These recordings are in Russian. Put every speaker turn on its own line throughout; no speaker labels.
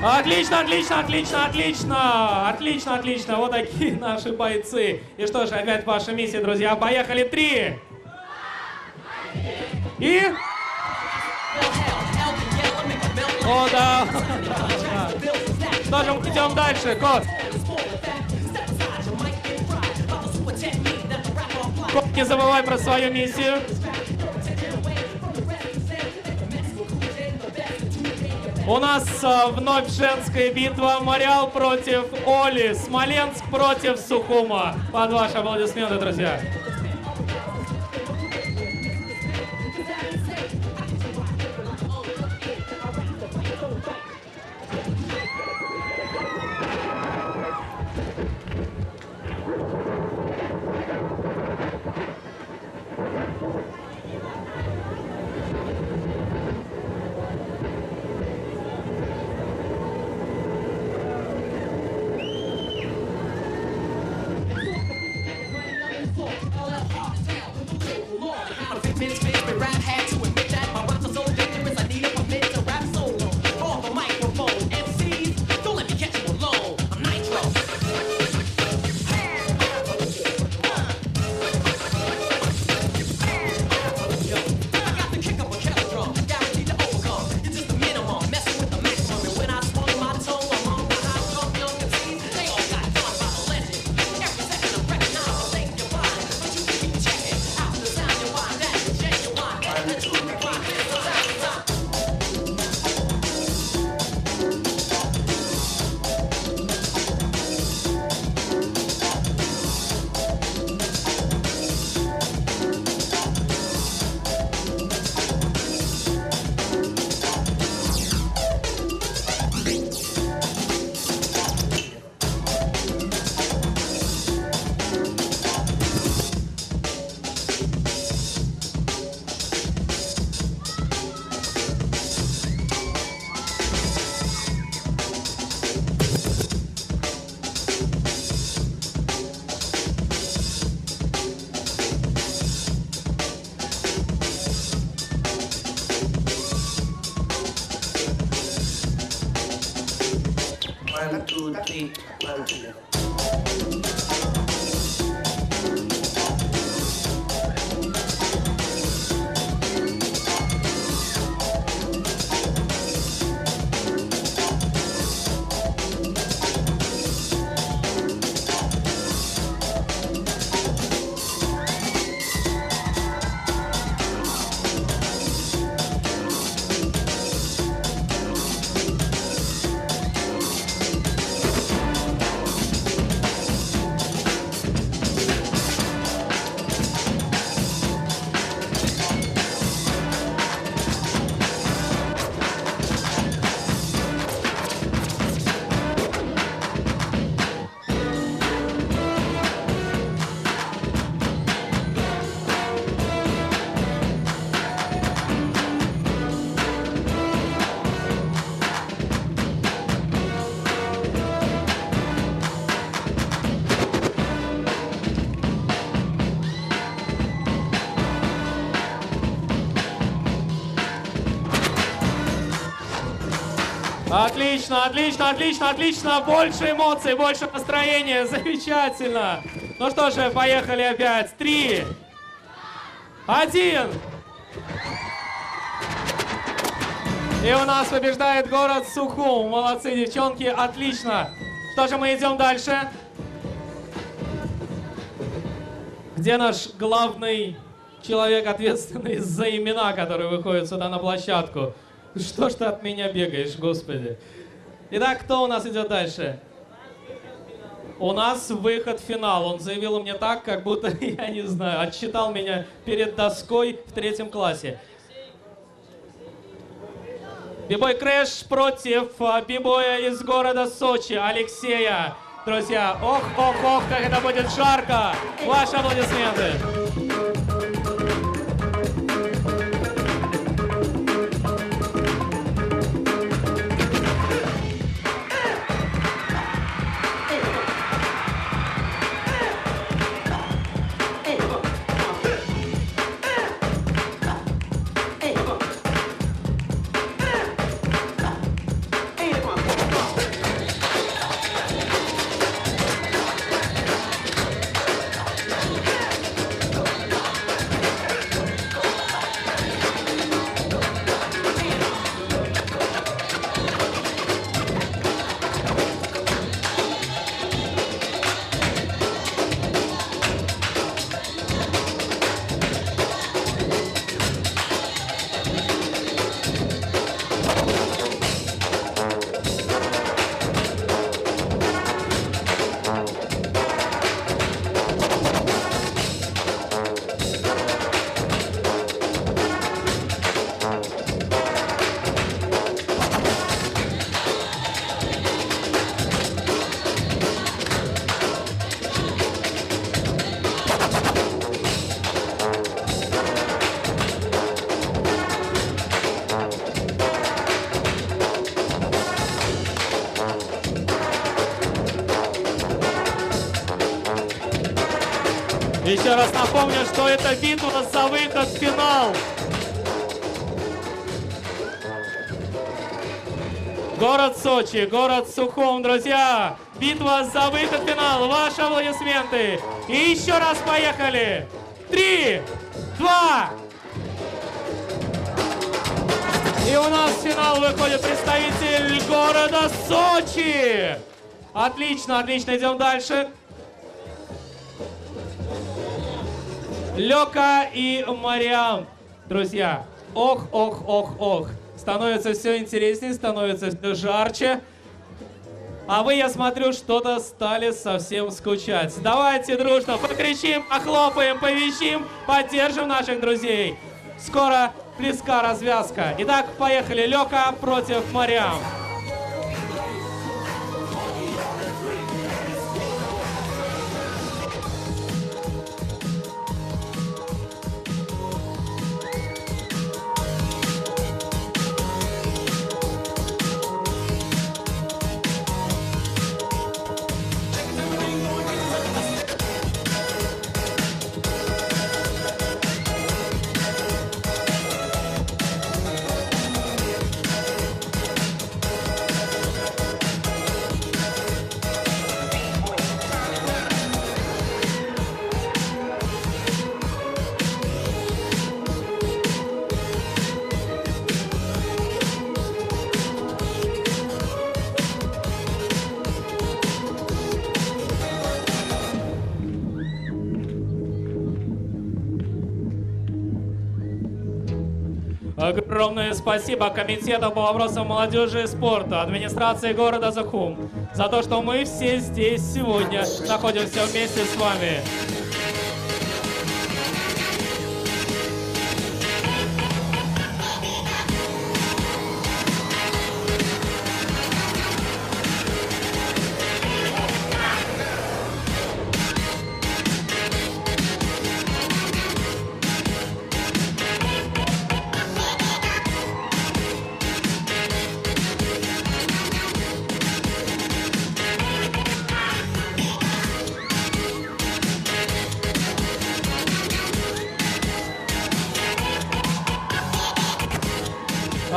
Отлично, отлично, отлично, отлично! Отлично, отлично! Вот такие наши бойцы. И что ж, опять ваша миссия, друзья. Поехали, 3. И... О, да. Что же, идем дальше, Кот. Кот, не забывай про свою миссию. У нас вновь женская битва. Мариал против Оли. Смоленск против Сухума. Под ваши аплодисменты, друзья. Отлично, отлично, отлично, отлично. Больше эмоций, больше настроения. Замечательно. Ну что же, поехали опять. 3, 1. И у нас побеждает город Сухум. Молодцы, девчонки, отлично. Что же, мы идем дальше. Где наш главный человек, ответственный за имена, который выходит сюда на площадку? Что ж ты от меня бегаешь, господи? Итак, кто у нас идет дальше? У нас выход в финал. Он заявил мне так, как будто, я не знаю, отчитал меня перед доской в 3 классе. Бибой Крэш против бибоя из города Сочи, Алексея. Друзья, ох, ох, ох, как это будет жарко. Ваши аплодисменты. Еще раз напомню, что это битва за выход в финал. Город Сочи, город Сухум, друзья. Битва за выход в финал. Ваши аплодисменты. И еще раз поехали. 3, 2. И у нас в финал выходит представитель города Сочи. Отлично, отлично. Идем дальше. Лёка и Мариам. Друзья, ох, ох, ох, ох. Становится все интереснее, становится все жарче. А вы, я смотрю, что-то стали совсем скучать. Давайте дружно покричим, похлопаем, повищим, поддержим наших друзей. Скоро близка развязка. Итак, поехали. Лёка против Мариам. Огромное спасибо Комитету по вопросам молодежи и спорта, администрации города Сухум за то, что мы все здесь сегодня находимся вместе с вами.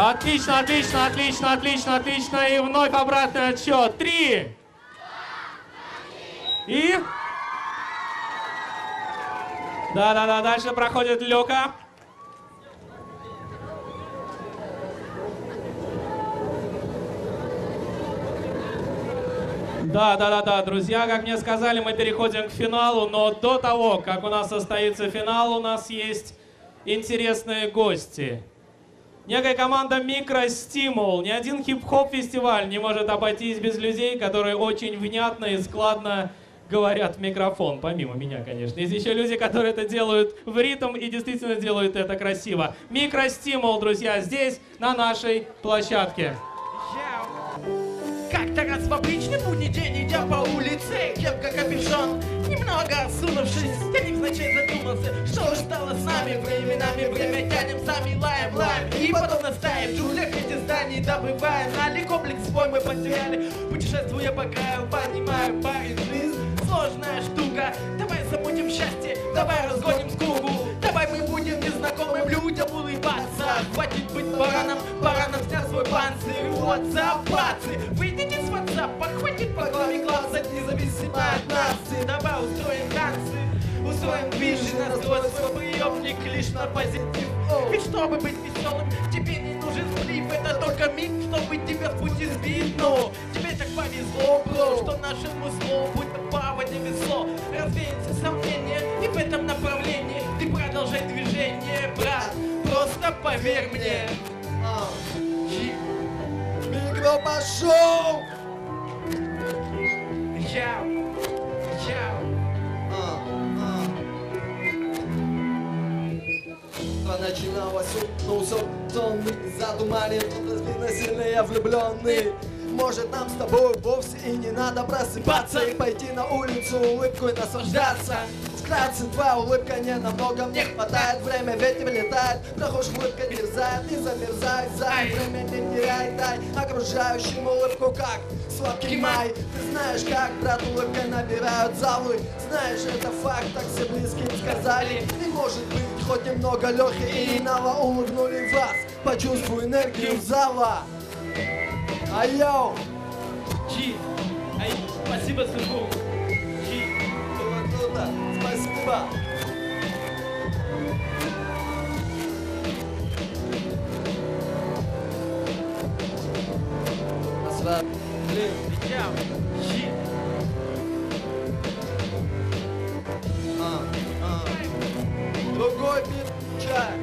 Отлично, отлично, отлично, отлично, отлично. И вновь обратный отсчет. 3. И... Да-да-да, дальше проходит Лёка. Да, друзья, как мне сказали, мы переходим к финалу, но до того, как у нас состоится финал, у нас есть интересные гости. Некая команда «Микростимул». Ни один хип-хоп фестиваль не может обойтись без людей, которые очень внятно и складно говорят в микрофон. Помимо меня, конечно. Есть еще люди, которые это делают в ритм и действительно делают это красиво. «Микростимул», друзья, здесь, на нашей площадке.
Как-то раз в обычный будний день, идя по улице, кепка капюшон, немного осунувшись, я невзначай задумался, что же стало с нами. Временами время тянем, сами лаем, и потом настаем в джунглях эти зданий добываем. Али комплекс свой мы потеряли, путешествуя по краю, понимаю, парень, жизнь сложная штука. Давай забудем счастье, давай разгоним скуку, давай мы будем незнакомым людям улыбаться. Хватит быть бараном, бараном снял свой панцирь. WhatsApp, бацы, выйдите с WhatsApp, хватит по главе класса, независимо от нации. Давай устроим танцы, устроим движи, настрой свой приемник лишь на позитив. Ведь чтобы быть веселым, тебе не нужен сплив, это только миг, чтобы тебя в пути сбить. Но тебе так повезло, бро, что нашему слову будто плавание весло. Развеется сомнение, и в этом направлении ты продолжай движение, брат, просто поверь мне.
Микро пошел! Начиналось сонный, затуманен, размерно сильные влюбленные. Может, нам с тобой вовсе и не надо просыпаться и пойти на улицу улыбкой наслаждаться. Вкратце, два, улыбка не намного мне хватает. Время ветер летает, прохожий улыбка дерзает. Не замерзай, зай, время не теряй, дай окружающим улыбку, как сладкий май. Ты знаешь, как, брат, улыбкой набирают залы. Знаешь, это факт, так все близкие сказали. Не может быть, хоть немного легкий и иного улыбнули вас. Почувствуй энергию зала. Айоу!
Чи, ай, спасибо, Суху. Чи.
Было круто, спасибо. Блин,
Чао. Чи.
другой бит, чай.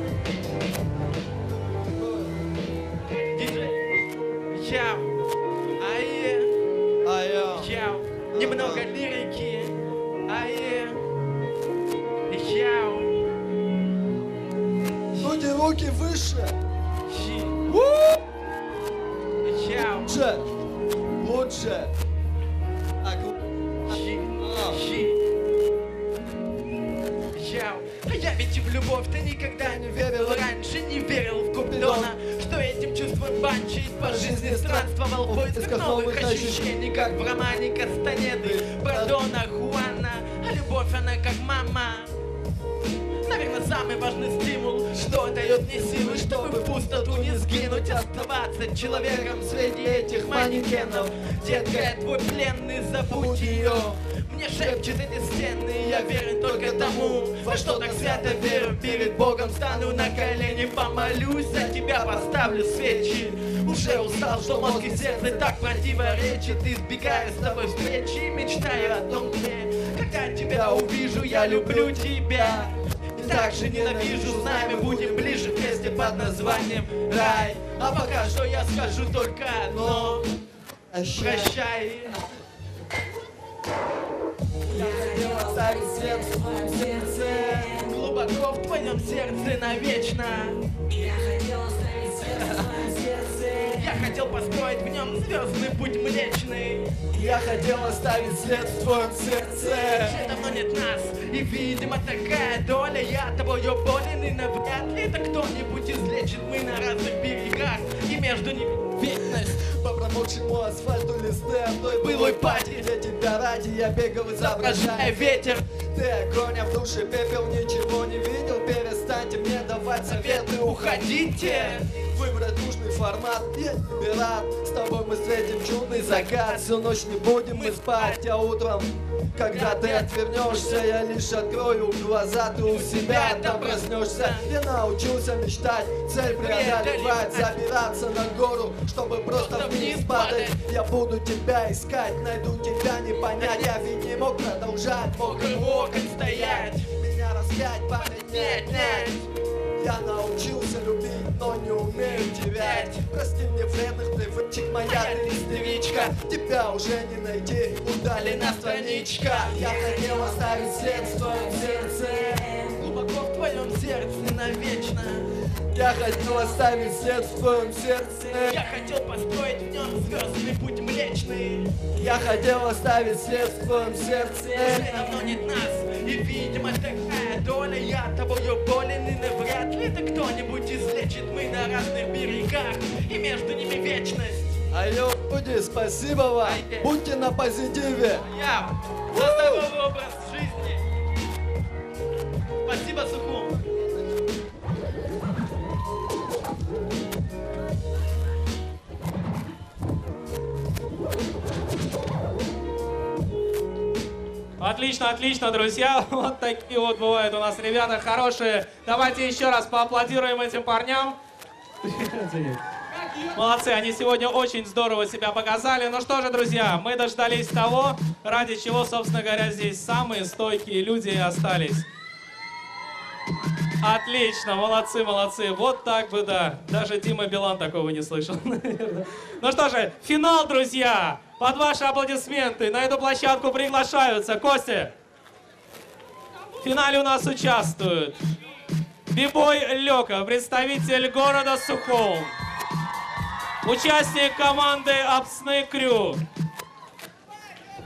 Диджей. Чао. Ае.
Айоу.
Чао. Немного лирики. Ае. Чао.
Люди, руки выше.
Чи. Чао.
Лучше. Лучше.
Чи. Чи. Чао. А я ведь в любовь-то никогда не верил. Раньше не верил в Куплена, что этим чувством банчить по жизни странствовал в поисках новых ощущений, как в романе Кастанеды про Дона Хуана. А любовь, она как мама. Наверное, самый важный стимул, что дает мне силы, чтобы в пустоту не сгинуть, оставаться человеком среди этих манекенов. Детка, я твой пленный, забудь ее. Мне шепчет эти стены, я верен только тому, во что так свято верю. Перед Богом стану на колени, помолюсь, за тебя поставлю свечи. Уже устал, что мозг и сердце так противоречит, избегаю с тобой встречи, мечтаю о том дне, когда тебя увижу, я люблю тебя. И также ненавижу, знаю, мы будем ближе вместе под названием рай. А пока что я скажу только одно: прощай.
Я хотел оставить свет в своем сердце.
Глубоко в твоем сердце навечно.
Я хотел оставить свет в своем сердце.
Я хотел построить в нем звездный путь млечный.
Я хотел оставить след в твоем сердце.
Уже давно нет нас, и видимо такая доля. Я тобою болен, и навряд ли это кто-нибудь излечит. Мы на разных берегах, и между ними вечность.
По промокшему асфальту листы той былой пати. Для тебя ради я бегал, изображая
ветер.
Ты огонь, а в душе пепел, ничего не видел. Перестаньте мне давать советы,
Уходите.
Выбрать нужный формат, я тебе рад. С тобой мы встретим чудный закат. Всю ночь не будем мы спать, а утром, когда ты отвернешься, я лишь открою глаза. Ты у себя там проснешься. Я научился мечтать, цель преодолевать, забираться на гору, чтобы просто вниз падать. Я буду тебя искать, найду тебя не понять. Я ведь не мог продолжать, мог
Мокрый окон стоять.
меня распять, память не отнять. Я научился любить, но не умею терять. Прости мне вредных привычек, моя ты истеричка. Тебя уже не найти, удалена страничка. Я хотел оставить след в твоем сердце.
Глубоко в твоем сердце навечно.
Я хотел оставить след в твоем сердце.
Я хотел построить в нем звездный путь млечный.
Я хотел оставить след в твоем
Уже
сердце.
давно нет нас, и видимо такая доля. Я тобою болен, и навряд ли это кто-нибудь излечит. Мы на разных берегах, и между ними вечность.
Алло, люди, спасибо вам. Будьте на позитиве.
Я за здоровый образ жизни. Спасибо, Суху.
Отлично, отлично, друзья. Вот такие вот бывают у нас ребята хорошие. Давайте еще раз поаплодируем этим парням. Молодцы, они сегодня очень здорово себя показали. Ну что же, друзья, мы дождались того, ради чего, собственно говоря, здесь самые стойкие люди и остались. Отлично, молодцы, молодцы. Вот так бы, да. Даже Дима Билан такого не слышал, наверное. Ну что же, финал, друзья. Под ваши аплодисменты на эту площадку приглашаются. Костя, в финале у нас участвуют бибой Лёка, представитель города Сухум, участник команды Апсны Крю.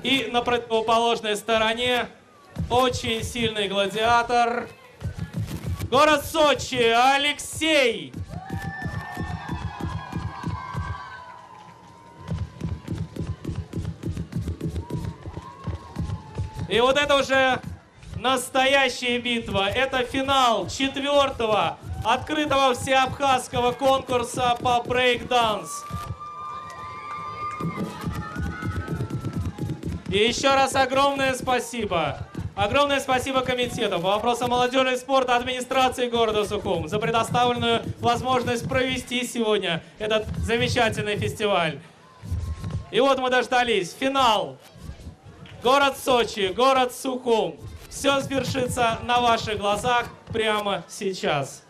И на противоположной стороне очень сильный гладиатор. Город Сочи, Алексей. И вот это уже настоящая битва. Это финал 4-го открытого всеабхазского конкурса по брейк-данс. И еще раз огромное спасибо. Огромное спасибо комитету по вопросам молодежи и спорта администрации города Сухум за предоставленную возможность провести сегодня этот замечательный фестиваль. И вот мы дождались. Финал. Город Сочи, город Сухум. Все свершится на ваших глазах прямо сейчас.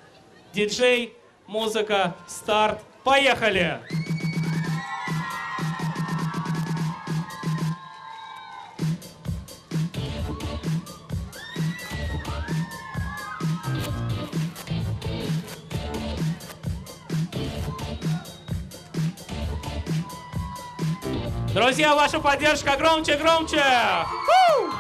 Диджей, музыка, старт. Поехали! Друзья, ваша поддержка громче, громче! Фу!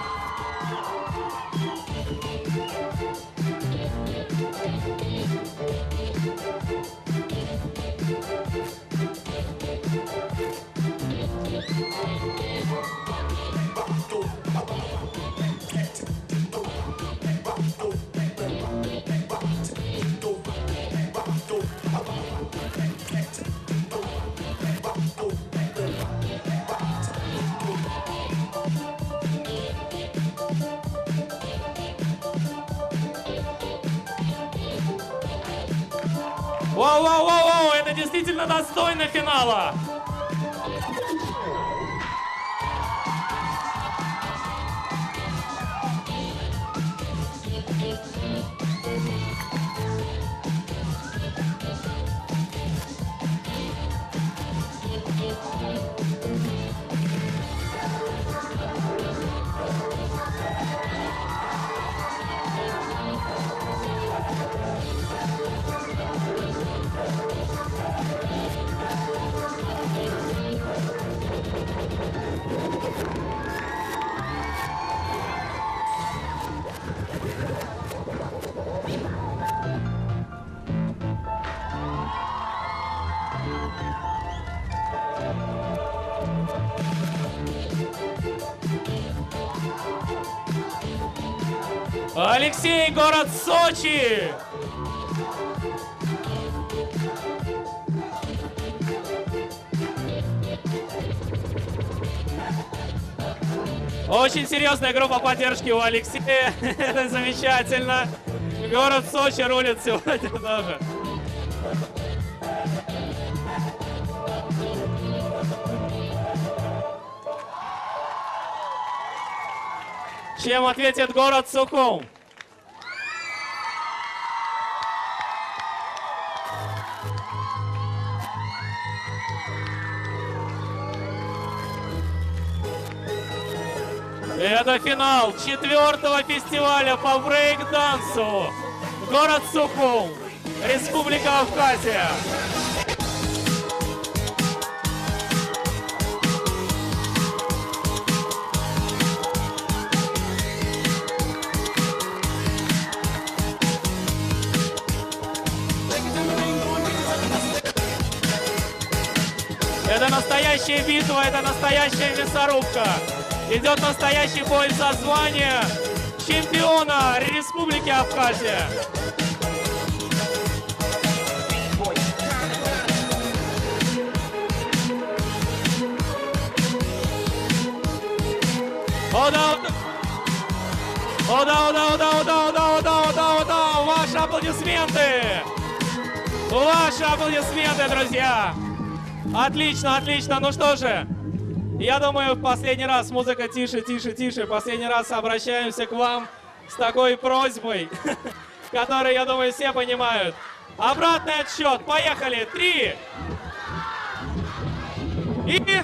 Вау, вау, вау, вау, это действительно достойно финала. Алексей, город Сочи! Очень серьезная группа поддержки у Алексея. Это замечательно. Город Сочи рулит сегодня тоже. Чем ответит город Сухум? Это финал 4-го фестиваля по брейк-дансу. Город Сухум, Республика Абхазия. Это настоящая битва, это настоящая мясорубка. Идет настоящий бой за звание чемпиона Республики Абхазия. О да, о да, о да, о да, о да, о да, о да, о да, о да, ваши аплодисменты! Ваши аплодисменты, друзья! Отлично, отлично, ну что же. Я думаю, в последний раз, музыка тише, тише, тише, последний раз обращаемся к вам с такой просьбой, которую, я думаю, все понимают. Обратный отсчет, поехали, 3. И...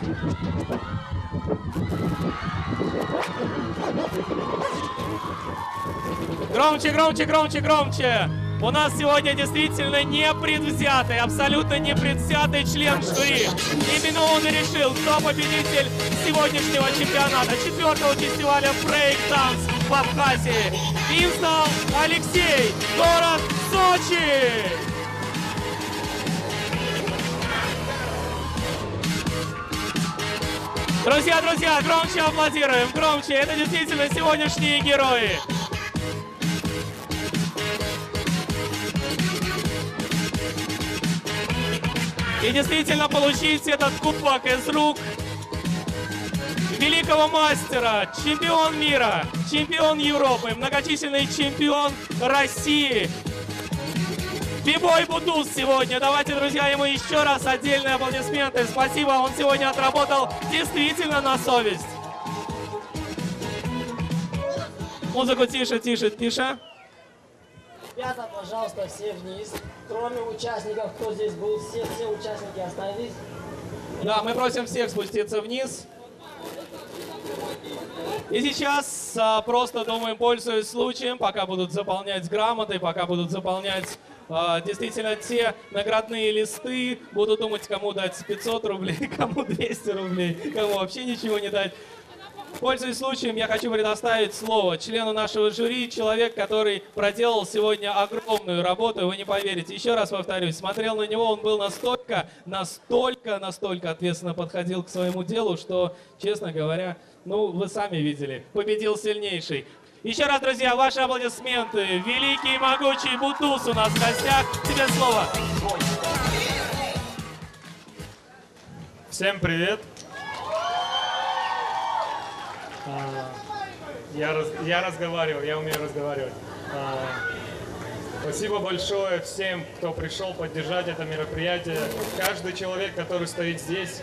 Громче, громче, громче, громче. У нас сегодня действительно непредвзятый, абсолютно непредвзятый член жюри. Именно он и решил, кто победитель сегодняшнего чемпионата, 4-го фестиваля Break Dance в Абхазии. Пинстал Алексей, город Сочи. Друзья, громче аплодируем, громче. Это действительно сегодняшние герои. И действительно получить этот кубок из рук великого мастера, чемпион мира, чемпион Европы, многочисленный чемпион России. Бибой Бутуз сегодня. Давайте, друзья, ему еще раз отдельные аплодисменты. Спасибо, он сегодня отработал действительно на совесть. Музыку тише, тише, тише.
Ребята, пожалуйста, все вниз. Кроме участников, кто здесь был, все участники остались.
Да, мы просим всех спуститься вниз. И сейчас просто, думаем, пользуясь случаем, пока будут заполнять грамоты, пока будут заполнять действительно те наградные листы, буду думать, кому дать 500 рублей, кому 200 рублей, кому вообще ничего не дать. Пользуясь случаем, я хочу предоставить слово члену нашего жюри, человек, который проделал сегодня огромную работу, вы не поверите. Еще раз повторюсь, смотрел на него, он был настолько ответственно подходил к своему делу, что, честно говоря, ну, вы сами видели, победил сильнейший. Еще раз, друзья, ваши аплодисменты. Великий и могучий Бутуз у нас в гостях. Тебе слово.
Всем привет. Я разговариваю, я умею разговаривать. Спасибо большое всем, кто пришел поддержать это мероприятие. Каждый человек, который стоит здесь,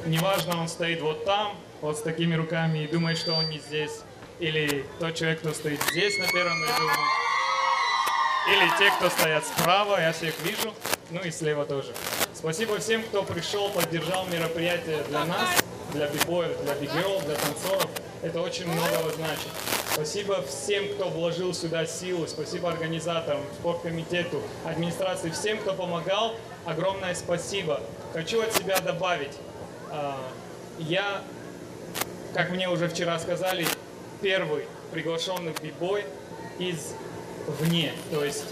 неважно, он стоит вот там, вот с такими руками и думает, что он не здесь. Или тот человек, кто стоит здесь на первом ряду. Или те, кто стоят справа, я всех вижу. Ну и слева тоже. Спасибо всем, кто пришел, поддержал мероприятие для нас, для бибоев, для биггерл, для танцоров. Это очень многого значит. Спасибо всем, кто вложил сюда силу. Спасибо организаторам, спорткомитету, администрации, всем, кто помогал. Огромное спасибо. Хочу от себя добавить. Я, как мне уже вчера сказали, первый приглашенный бибой извне. То есть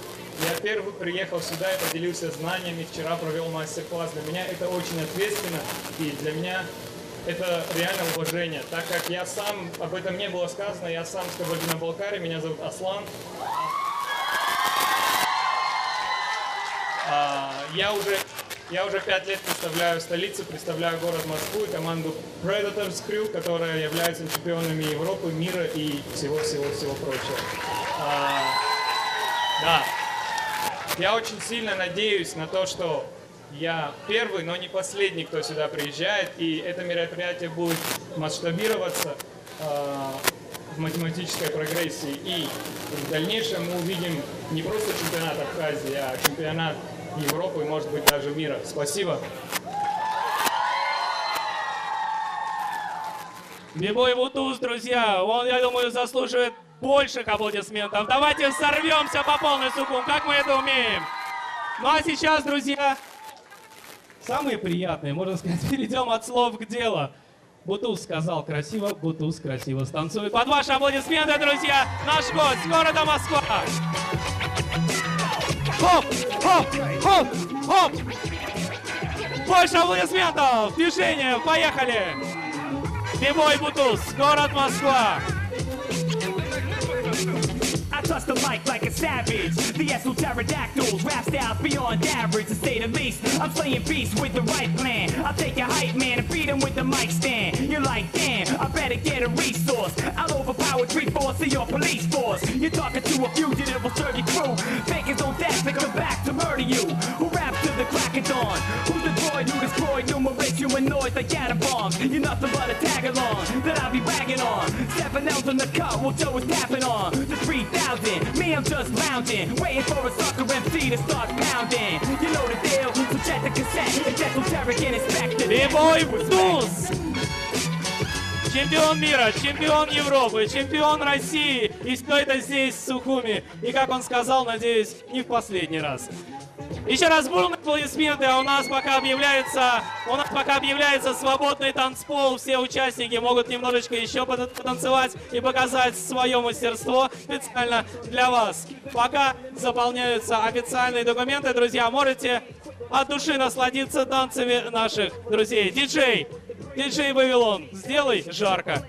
я первый приехал сюда и поделился знаниями. Вчера провел мастер-класс. Для меня это очень ответственно. И для меня это реально уважение, так как я сам, об этом не было сказано, я сам с Кабардино-Балкарии, меня зовут Аслан. Я уже 5 лет представляю столицу, представляю город Москву и команду Predators Crew, которая является чемпионами Европы, мира и всего-всего-всего прочего. Да. Я очень сильно надеюсь на то, что я первый, но не последний, кто сюда приезжает, и это мероприятие будет масштабироваться в математической прогрессии. И в дальнейшем мы увидим не просто чемпионат Абхазии, а чемпионат Европы и, может быть, даже мира. Спасибо.
Бибой Бутуз, друзья, он, я думаю, заслуживает больших аплодисментов. Давайте сорвемся по полной, сукум, как мы это умеем. Ну а сейчас, друзья, самые приятные, можно сказать, перейдем от слов к делу. Бутуз сказал красиво, Бутуз красиво станцует. Под ваши аплодисменты, друзья, наш гость города Москва. Хоп, хоп, хоп, хоп. Больше аплодисментов, движение, поехали. Бибой Бутуз, город Москва.
I touch the mic like a savage. The pterodactyls, rap styles beyond average, to say the least. I'm slaying beasts with the right plan. I'll take your hype man and beat him with the mic stand. You're like, damn, I better get a resource. I'll overpower 3/4 of your police force. You're talking to a fugitive, will serve your crew. Fakers on death to come back to murder you. Who raps to the crack of dawn? Who's the droid who destroyed numerous humanoids like atom bombs? You're nothing but a tag along that I'll be ragging on. 7 L's in the cut, we'll show us tapping on. The 3,000. Me, I'm just lounging, waiting for a sucker MC to start pounding. You know the deal, so check the cassette, and esoteric and inspect it.
Бибой Бутуз! Чемпион мира, чемпион Европы, чемпион России. И все это здесь, в Сухуми. И как он сказал, надеюсь, не в последний раз. Еще раз бурные аплодисменты, а у нас пока объявляется свободный танцпол. Все участники могут немножечко еще потанцевать и показать свое мастерство специально для вас. Пока заполняются официальные документы, друзья, можете от души насладиться танцами наших друзей. Диджей Вавилон, сделай жарко.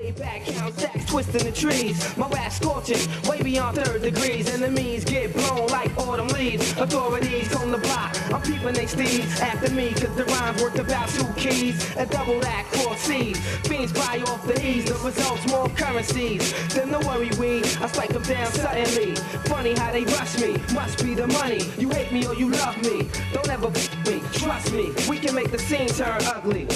Twisting the trees, my rap scorching way beyond third degrees. Enemies get blown like autumn leaves. Authorities on the block, I'm peeping they steeds after me, cause the rhymes worth about 2 keys. And double that 4 C's. Fiends buy off the ease, the results more currencies. Then no worry, we I strike them down suddenly. Funny how they rush me, must be the money. You hate me or you love me, don't ever me. Trust me, we can make the scene turn ugly.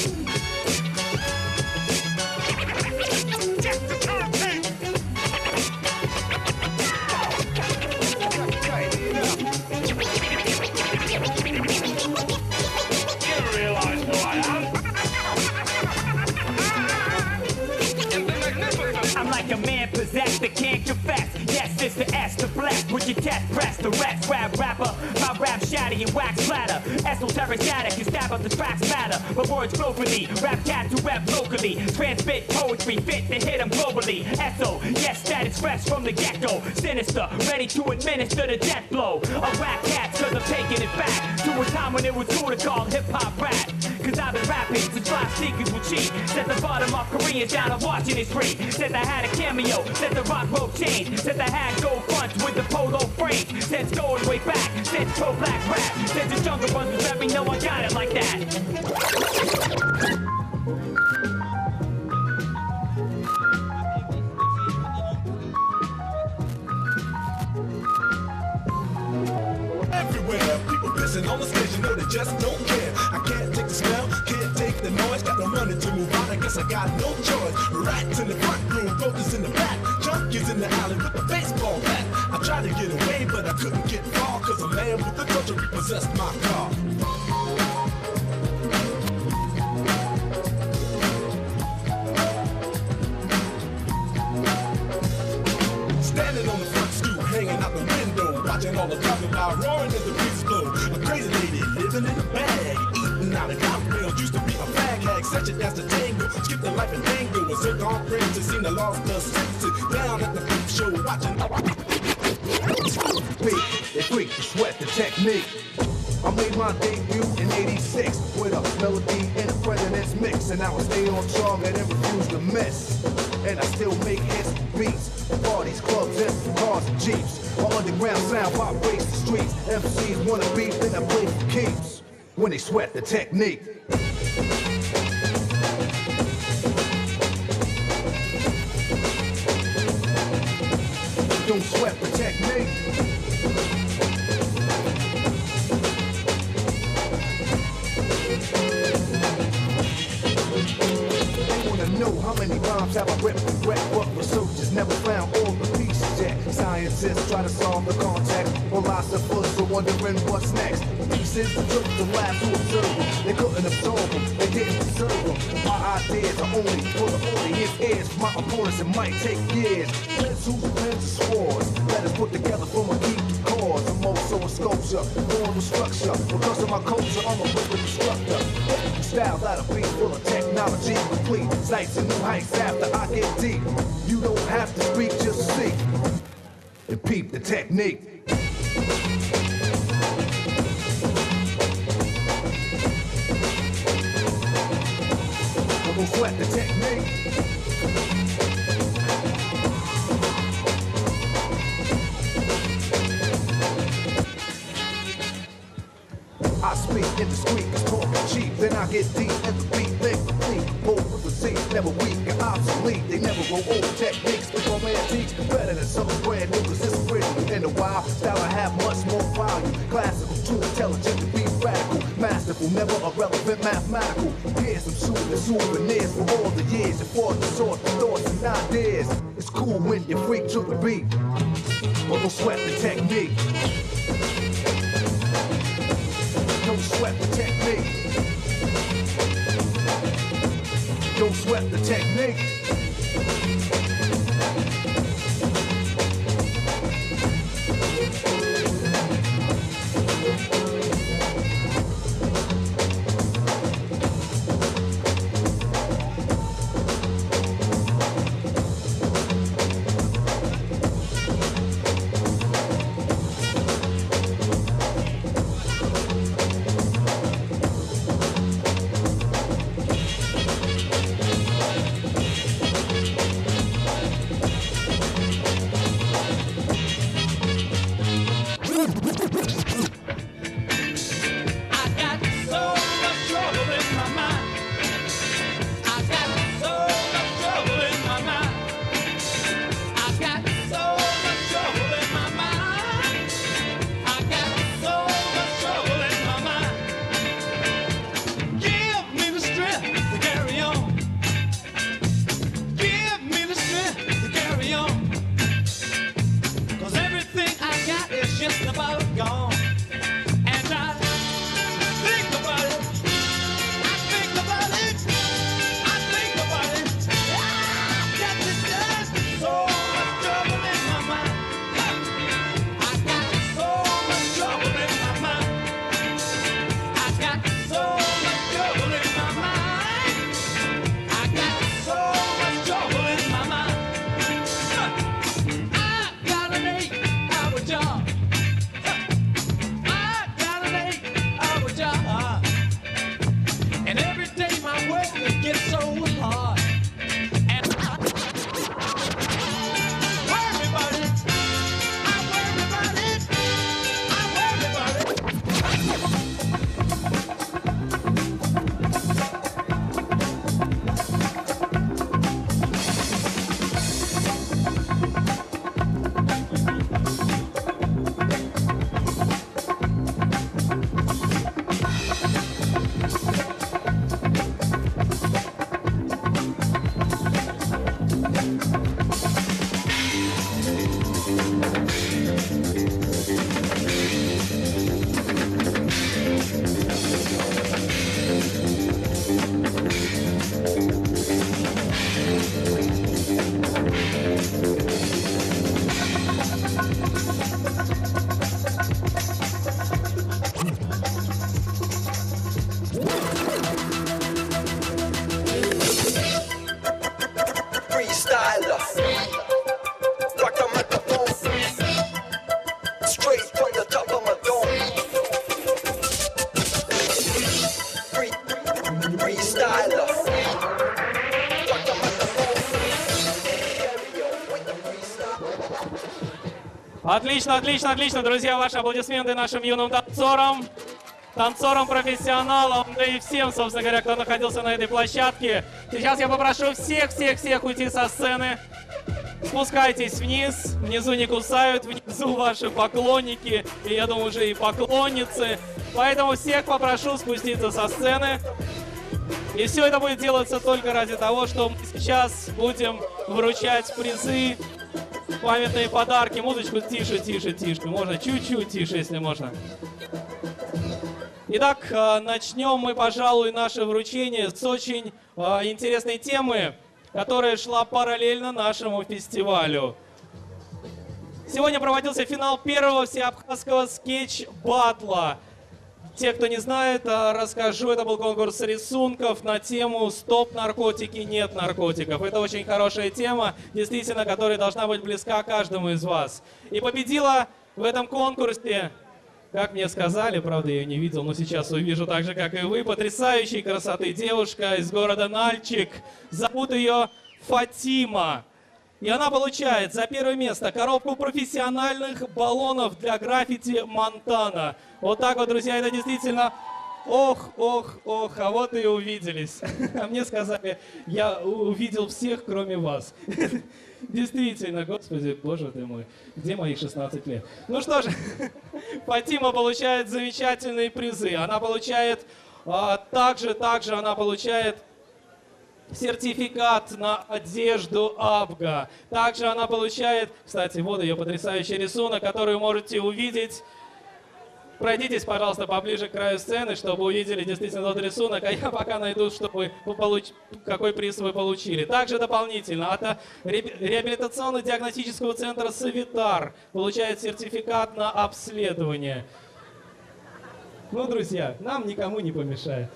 I'm like a man possessed that can't confess. Yes, it's the S, the bless. With your test press, the rest. Rap rapper, my rap shatty and wax splatter. Esoteric static, you stab up the tracks matter. But words flow freely, rap cat to rap locally. Transmit poetry, fit to hit them globally. SO, yes, that is fresh from the get-go. Sinister, ready to administer the death blow. A rap cat, cause I'm taking it back to a time when it was cool to call hip-hop rap. Cause I've been rapping since five sneakers were cheap. Set the bottom of Koreans down on watching it free. Said I had a cameo, said the rock rope changed. Said I had gold fronts with the polo frames. Since going way back, since pro-black rap. Since the jungle brothers let me know I got it like that.
Everywhere, people pissing on the stage, you know they just don't care. I can't take the smell, can't take the noise. Got no money to move on, I guess I got no choice. Rats in the front room, roaches in the back. Junkies in the alley with a baseball bat. I tried to get away, but I couldn't get far, cause a man with a culture repossessed my car. Standing on the front stoop, hanging out the window, watching all the talking about roaring as the breeze blow. A crazy lady living in a bag, eating out of cocktails. Used to be a fag hag, such a dance to tango. Skipped the life and tango, was her gone friends and seen the lost the senses. Down at the peep show, watching.
They freak, they sweat the technique. I made my debut in '86 with a melody in a president's mix, and I will stay on target and refuse to miss. And I still make hits, beats, parties, clubs, and cars and jeeps. My underground sound vibrates the streets. MCs wanna beat, then I play for keeps. When they sweat the technique. Don't sweat the technique. Know how many rhymes have I ripped and wrecked, but researchers never found all the pieces yet. Scientists try to solve the context, philosophers are wondering what's next. Pieces took the lab to observe them, they couldn't absorb them, they didn't deserve them. My ideas are only for the audience ears, for my opponents it might take years. Pencils, pens, and swords, let us put together from a key cause. I'm also a sculpture, formal structure, because of my culture I'm a perfect instructor. Style that'll be full of technology, complete sights and new heights after I get deep. You don't have to speak, just seek and peep the technique. Don't sweat the technique. I speak indiscreet, cause talking cheap. Then I get deep in the beat, then complete. Bold with the Z, never weak and obsolete. They never grow old techniques, but my antiques better than something brand new, cause it's original. In a while, style I have much more value. Classical, too intelligent to be radical. Masterful, never irrelevant, mathematical. Here's some souvenirs for all the years. And for the sort of thoughts and ideas. It's cool when you freak to the beat, but don't sweat the technique. Don't sweat the technique. Don't sweat the technique.
Freestyler, rock the microphone, straight from the top of my dome. Freestyler, rock the microphone, stereo with the freestyle.
Отлично, отлично, отлично, друзья, ваши аплодисменты нашим юным танцорам, танцорам-профессионалам, да и всем, собственно говоря, кто находился на этой площадке. Сейчас я попрошу всех уйти со сцены. Спускайтесь вниз, внизу не кусают, внизу ваши поклонники, и я думаю, уже и поклонницы. Поэтому всех попрошу спуститься со сцены. И все это будет делаться только ради того, что мы сейчас будем вручать призы, памятные подарки. Музычку тише, тише, тише. Можно чуть-чуть тише, если можно. Итак, начнем мы, пожалуй, наше вручение с очень интересной темы, которая шла параллельно нашему фестивалю. Сегодня проводился финал первого всеабхазского скетч-батла. Те, кто не знает, расскажу, это был конкурс рисунков на тему «Стоп, наркотики, нет наркотиков». Это очень хорошая тема, действительно, которая должна быть близка каждому из вас. И победила в этом конкурсе, как мне сказали, правда, я ее не видел, но сейчас увижу так же, как и вы, потрясающей красоты девушка из города Нальчик. Зовут ее Фатима. И она получает за первое место коробку профессиональных баллонов для граффити Монтана. Вот так вот, друзья, это действительно... Ох, а вот и увиделись. А мне сказали, я увидел всех, кроме вас. Действительно, господи, боже ты мой, где мои 16 лет? Ну что же, Фатима получает замечательные призы. Она получает, также она получает сертификат на одежду Абга. Также она получает, кстати, вот ее потрясающий рисунок, который вы можете увидеть. Пройдитесь, пожалуйста, поближе к краю сцены, чтобы увидели действительно тот рисунок, а я пока найду, чтобы какой приз вы получили. Также дополнительно от реабилитационно-диагностического центра «Савитар» получает сертификат на обследование. Ну, друзья, нам никому не помешает.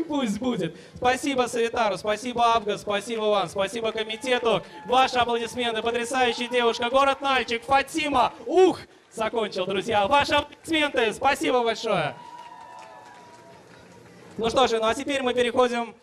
Пусть будет. Спасибо Савитару, спасибо Абга, спасибо вам, спасибо комитету. Ваши аплодисменты. Потрясающая девушка. Город Нальчик, Фатима. Ух! Закончил, друзья. Ваши аплодисменты. Спасибо большое. Ну что же, ну а теперь мы переходим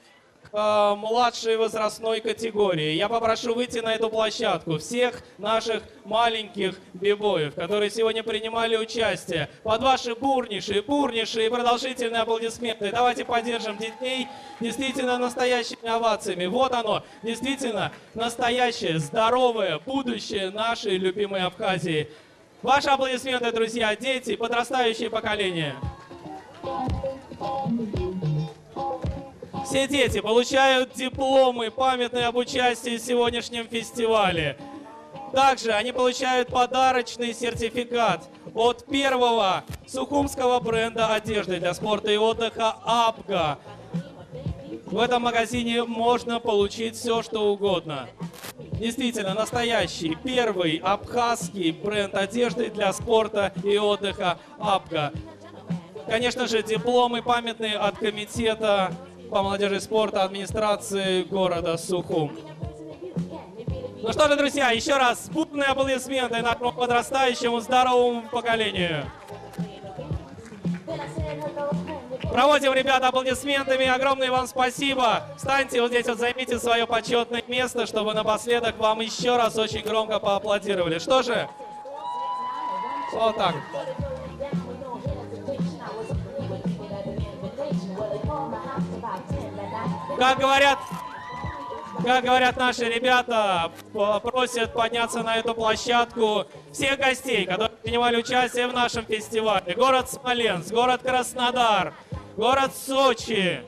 к младшей возрастной категории. Я попрошу выйти на эту площадку всех наших маленьких бибоев, которые сегодня принимали участие. Под ваши бурнейшие и продолжительные аплодисменты. Давайте поддержим детей действительно настоящими овациями. Вот оно, действительно настоящее, здоровое будущее нашей любимой Абхазии. Ваши аплодисменты, друзья, дети, подрастающее поколение. Все дети получают дипломы, памятные об участии в сегодняшнем фестивале. Также они получают подарочный сертификат от первого сухумского бренда одежды для спорта и отдыха «Абга». В этом магазине можно получить все, что угодно. Действительно, настоящий, первый абхазский бренд одежды для спорта и отдыха «Абга». Конечно же, дипломы памятные от комитета по молодежи и спорта администрации города Сухум. Ну что же, друзья, еще раз бурные аплодисменты нашему подрастающему здоровому поколению. Проводим, ребята, аплодисментами. Огромное вам спасибо. Встаньте вот здесь, вот займите свое почетное место, чтобы напоследок вам еще раз очень громко поаплодировали. Что же? Вот так. Как говорят наши ребята, просят подняться на эту площадку всех гостей, которые принимали участие в нашем фестивале. Город Смоленск, город Краснодар, город Сочи,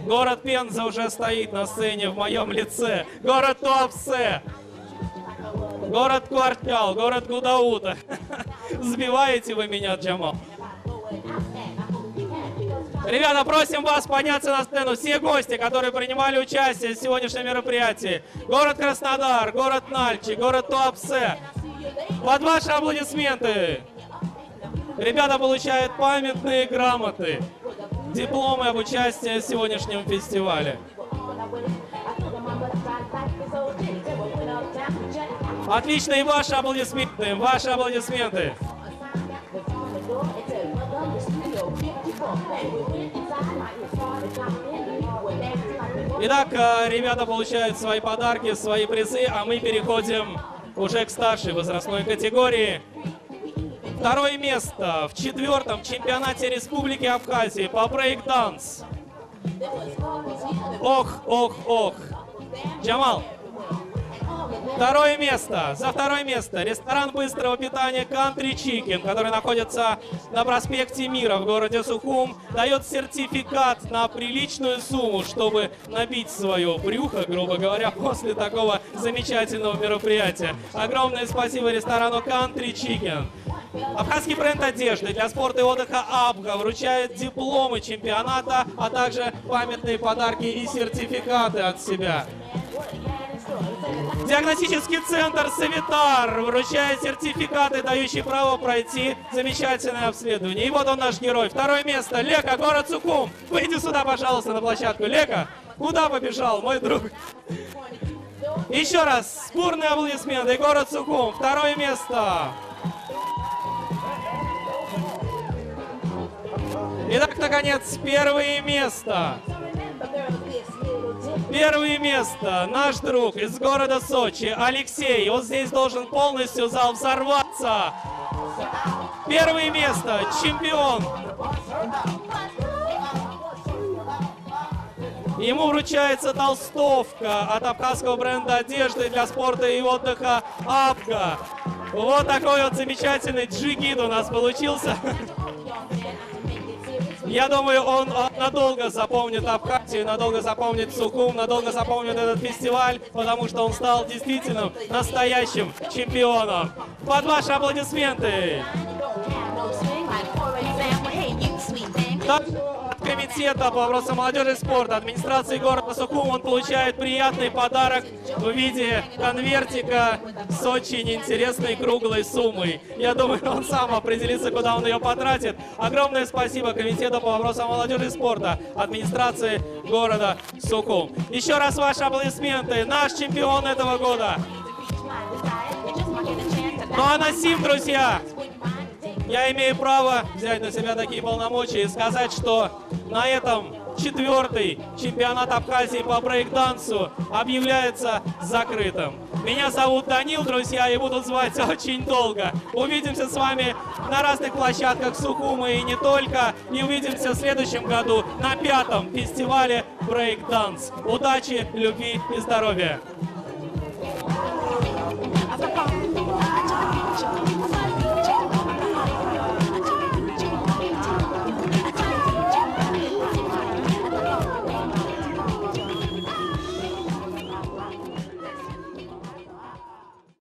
Город Пенза уже стоит на сцене в моем лице. Город Туапсе. Город Квартал, город Гудаута. Сбиваете вы меня, Джамал? Ребята, просим вас подняться на сцену. Все гости, которые принимали участие в сегодняшнем мероприятии. Город Краснодар, город Нальчик, город Туапсе. Под ваши аплодисменты. Ребята получают памятные грамоты, дипломы об участии в сегодняшнем фестивале. Отлично, и ваши аплодисменты, ваши аплодисменты. Итак, ребята получают свои подарки, свои призы, а мы переходим уже к старшей возрастной категории. Второе место в 4-м чемпионате Республики Абхазия по брейк-данс. Ох, ох, ох. Джамал. Второе место. За второе место ресторан быстрого питания Country Chicken, который находится на проспекте Мира в городе Сухум, дает сертификат на приличную сумму, чтобы набить свое брюхо, грубо говоря, после такого замечательного мероприятия. Огромное спасибо ресторану Country Chicken. Абхазский бренд одежды для спорта и отдыха «Абха» вручает дипломы чемпионата, а также памятные подарки и сертификаты от себя. Диагностический центр «Савитар» вручает сертификаты, дающие право пройти замечательное обследование. И вот он, наш герой. Второе место. Лека, город Сухум. Выйди сюда, пожалуйста, на площадку. Лека, куда побежал, мой друг? Еще раз. Бурные аплодисменты. Город Сухум. Второе место. Итак, наконец, первое место. Первое место. Наш друг из города Сочи, Алексей. Вот здесь должен полностью зал взорваться. Первое место. Чемпион. Ему вручается толстовка от абхазского бренда одежды для спорта и отдыха «Абха». Вот такой вот замечательный джигит у нас получился. Я думаю, он надолго запомнит Абхазию, надолго запомнит Сухум, надолго запомнит этот фестиваль, потому что он стал действительно настоящим чемпионом. Под ваши аплодисменты! От комитета по вопросам молодежи и спорта администрации города Сухум он получает приятный подарок в виде конвертика с очень интересной круглой суммой. Я думаю, он сам определится, куда он ее потратит. Огромное спасибо комитету по вопросам молодежи и спорта администрации города Сухум. Еще раз ваши аплодисменты. Наш чемпион этого года. Ну а на сим, друзья, я имею право взять на себя такие полномочия и сказать, что на этом 4-й чемпионат Абхазии по брейк-дансу объявляется закрытым. Меня зовут Данил, друзья, и буду звать очень долго. Увидимся с вами на разных площадках Сухума и не только. И увидимся в следующем году на 5-м фестивале брейк-данс. Удачи, любви и здоровья!